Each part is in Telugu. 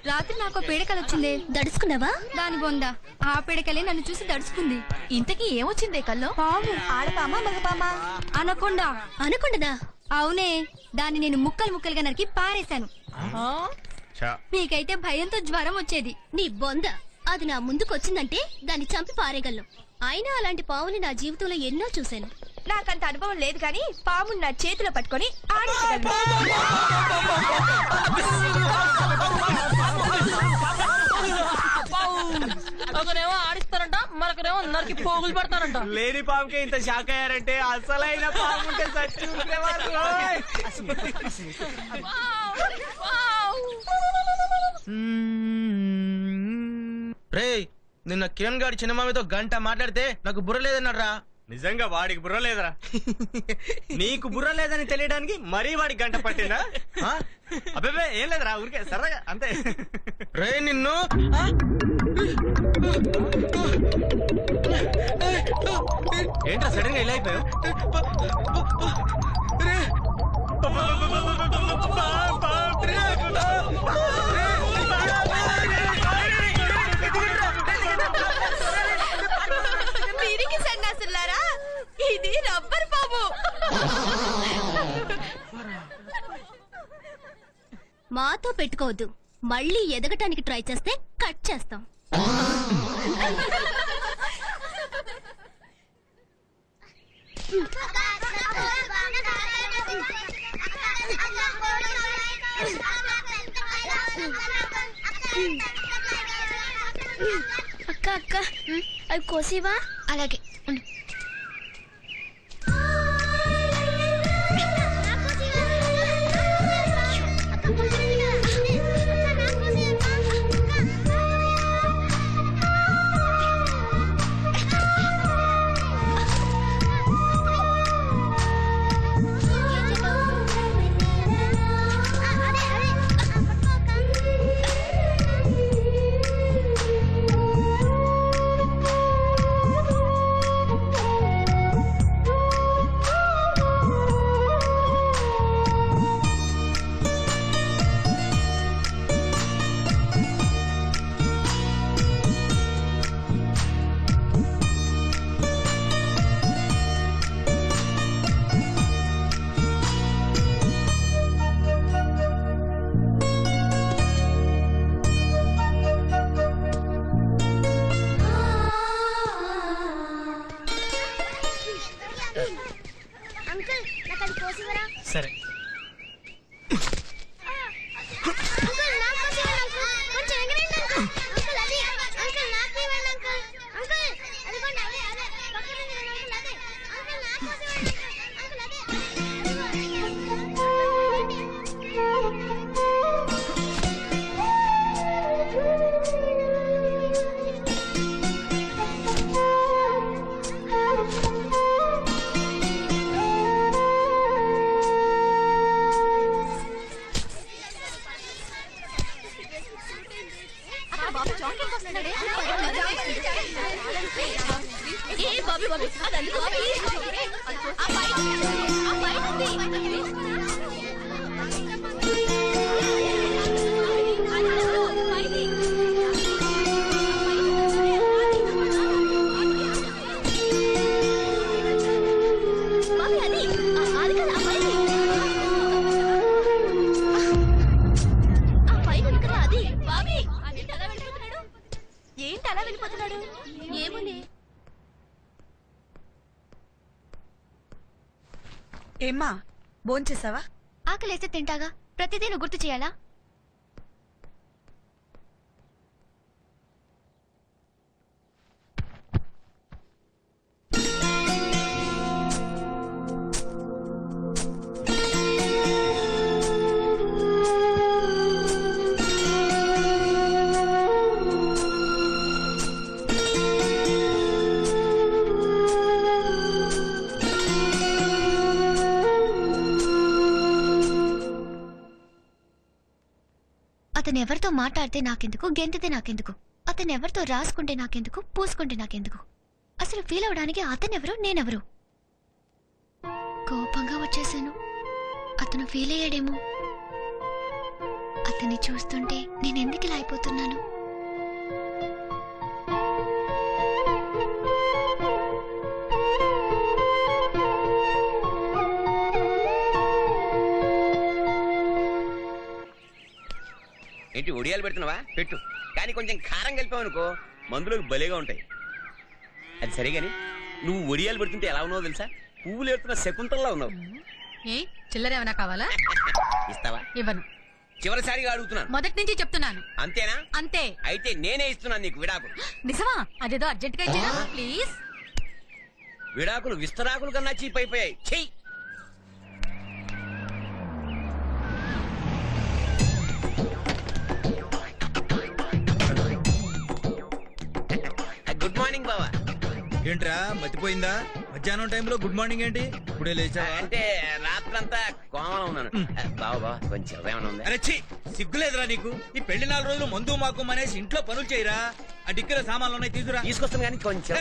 రాత్రి నాకు పీడకలు వచ్చిందే. దడుచుకున్నావా? దాని బొంద ఆ పీడకలే నన్ను చూసి దడుచుకుంది. ఇంతకీ ఏమొచ్చిందే కల్లో? పాము. ఆడపామా మగపామా? అనకొండా. అనకొండనా? అవునే, దాన్ని నేను ముక్కలు ముక్కలుగా నరికి పారేశాను. మీకైతే భయంతో జ్వరం వచ్చేది. నీ బొంద, అది నా ముందుకొచ్చిందంటే దాన్ని చంపి పారేయగలను. అయినా అలాంటి పావుని నా జీవితంలో ఎన్నో చూశాను. నాకంత అనుభవం లేదు కానీ పాము నా చేతిలో పట్టుకొని ఆడించగలను. ఒకరేమో ఆడిస్తారంట, మరొకరేమో నరికి పోగులు పెడతారంట. లేని పాముకే ఇంత షాక్ అయ్యారంటే అసలైన పాము ఉంటే సచ్చి ఉండేవారు. రేయ్, నిన్న కిరణ్ గారి చిన్నమామితో గంట మాట్లాడితే నాకు బుర్ర లేదన్నాడు రా. నిజంగా వాడికి బుర్ర లేదురా. నీకు బుర్ర లేదని తెలియడానికి మరీ వాడికి గంట పట్టిందా? అబ్బే ఏం లేదురా, ఊరికే సరదాగా అంతే. రే నిన్ను ఏంట్రా సడన్ గా ఇలా అయిపోయావు? తిరిగి సన్నాసులారా, ఇది రబ్బర్ పాము. మాతో పెట్టుకోవద్దు. మళ్ళీ ఎదగటానికి ట్రై చేస్తే కట్ చేస్తాం. అక్క అక్క అవి కోసివా? అలాగే సరే. ఏ బాబీ బాబీ అదండి బాబీ ఆ పైన ఉంది. బాబీ అది అది కదా ఆ పైన ఉంది కదా అది. బాబీ అదేంటి అలా వెళ్ళిపోతున్నాడు? ఏంటి అలా వెళ్ళిపోతున్నాడు? ఏముంది? ఏమ్మా భోంచేసావా? ఆకలేస్తే తింటాగా, ప్రతిదీ నువ్వు గుర్తు చేయాలా? అతను ఎవరితో మాట్లాడితే నాకెందుకు, గెంతితే నాకెందుకు, అతను ఎవరితో రాసుకుంటే నాకెందుకు, పూసుకుంటే నాకెందుకు, అసలు ఫీల్ అవడానికి అతనెవరు నేనెవరు? కోపంగా వచ్చేసాను. అతను ఫీల్ అయ్యాడేమో. అతన్ని చూస్తుంటే నేనెందుకు ఇలా అయిపోతున్నాను? ఏంటి ఒడియాలు పెడుతున్నావా? పెట్టు, కానీ కొంచెం కారం కలిపావు అనుకో మందులోకి భలేగా ఉంటాయి. అది సరే గాని నువ్వు ఒడియాలు పెడుతుంటే ఎలా ఉన్నావో తెలుసా? పువ్వులు ఏడుతున్న శకుంతల్లా ఉన్నావు. ఏ చిల్లర ఏమైనా కావాలా? ఇస్తావా? ఇవ్వను. చివరిసారిగా అడుగుతున్నాను. మొదటి నుంచి చెప్తున్నాను. అంతేనా? అంతే. అయితే నేనే ఇస్తున్నాను నీకు విడాకులు. నిజమా? అదేదో అర్జెంట్ గా ఇచ్చేనా ప్లీజ్. విడాకులు విస్తరాకులు కన్నా చీప్ అయిపోయాయి. చెయ్యి. గుడ్ మార్నింగ్ బావా. ఏంట్రా మతిపోయిందా? మధ్యాహ్నం టైంలో గుడ్ మార్నింగ్ ఏంటి? ఇప్పుడే లేచా? అంటే రాత్రంతా కోమలో ఉన్నాను. బావా బావా కొంచెం ఏమైనా ఉందా? అరే ఛీ, సిగ్గులేదురా నీకు? ఈ పెళ్లి 4 రోజులు మందు మాకు అనేసి ఇంట్లో పనులు చేయరా? ఆ డిక్కల సామాన్లు ఉన్నాయి, తీసుకురా. తీసుకొస్తాను కానీ కొంచెం.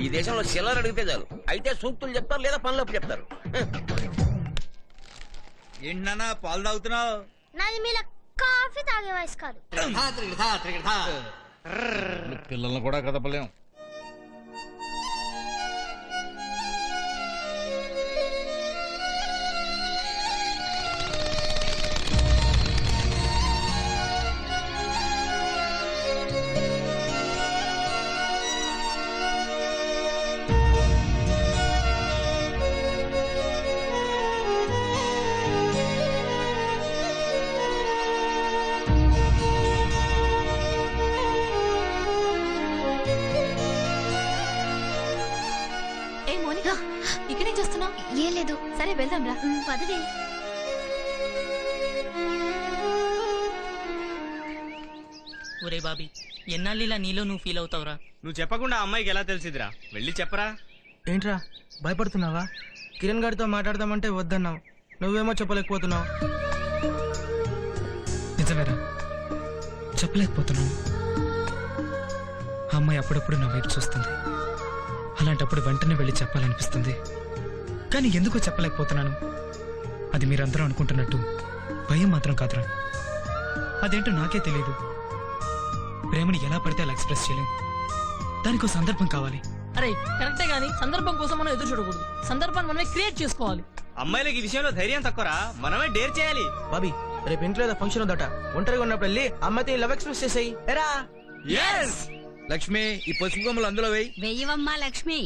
ఈ దేశంలో చిల్లర అడిగితే చాలు, అయితే సూక్తులు చెప్తారు లేదా పనులకు చెప్తారు. ఏంటి నాన్న పాలు తాగుతున్నావు? నాది మీలా కాఫీ తాగే వయసు కాదు. పిల్లల్ని కూడా కదపలేం. ఇక్కడేం చేస్తున్నావు? ఏం లేదు. సరే వెళ్దాం రా. పదవి. ఒరే బాబీ, ఎన్నాళ్ళిలా నీలో నువ్వు ఫీల్ అవుతావురా? నువ్వు చెప్పకుండా ఆ అమ్మాయికి ఎలా తెలిసిదిరా? వెళ్ళి చెప్పరా. ఏంట్రా భయపడుతున్నావా? కిరణ్ గారితో మాట్లాడదామంటే వద్దన్నావు, నువ్వేమో చెప్పలేకపోతున్నావు. నిజమేరా, చెప్పలేకపోతున్నాను. ఆ అమ్మాయి అప్పుడప్పుడు నా వైపు చూస్తుంది. అలాంటప్పుడు వెంటనే వెళ్ళి చెప్పాలనిపిస్తుంది, కానీ ఎందుకో చెప్పలేకపోతున్నాను. అది మీరందరూ అనుకుంటున్నట్టు భయం మాత్రం కాదురా. అదేంటో నాకే తెలియదు. ప్రేమని ఎలా పడితే అలా ఎక్స్ప్రెస్ చేయలేం. దానికో సందర్భం కావాలి. అరే కరెక్టే గానీ సందర్భం కోసం మనం ఎదురు చూడకూడదు. సందర్భాన్ని మనమే క్రియేట్ చేసుకోవాలి. అమ్మాయిలకి ఈ విషయంలో ధైర్యం తక్కువరా, మనమే డేర్ చేయాలి. బాబీ రేపు ఇంట్లో ఏదో ఫంక్షన్ ఉందట, ఒంటరిగా ఉన్నప్పుడు వెళ్ళి అమ్మతో లవ్ ఎక్స్ప్రెస్ చేసాయి. ఎరా లక్ష్మి, ఈ పసుపు కొమ్మలు అందులో వేయి. వెయ్యవమ్మా లక్ష్మి.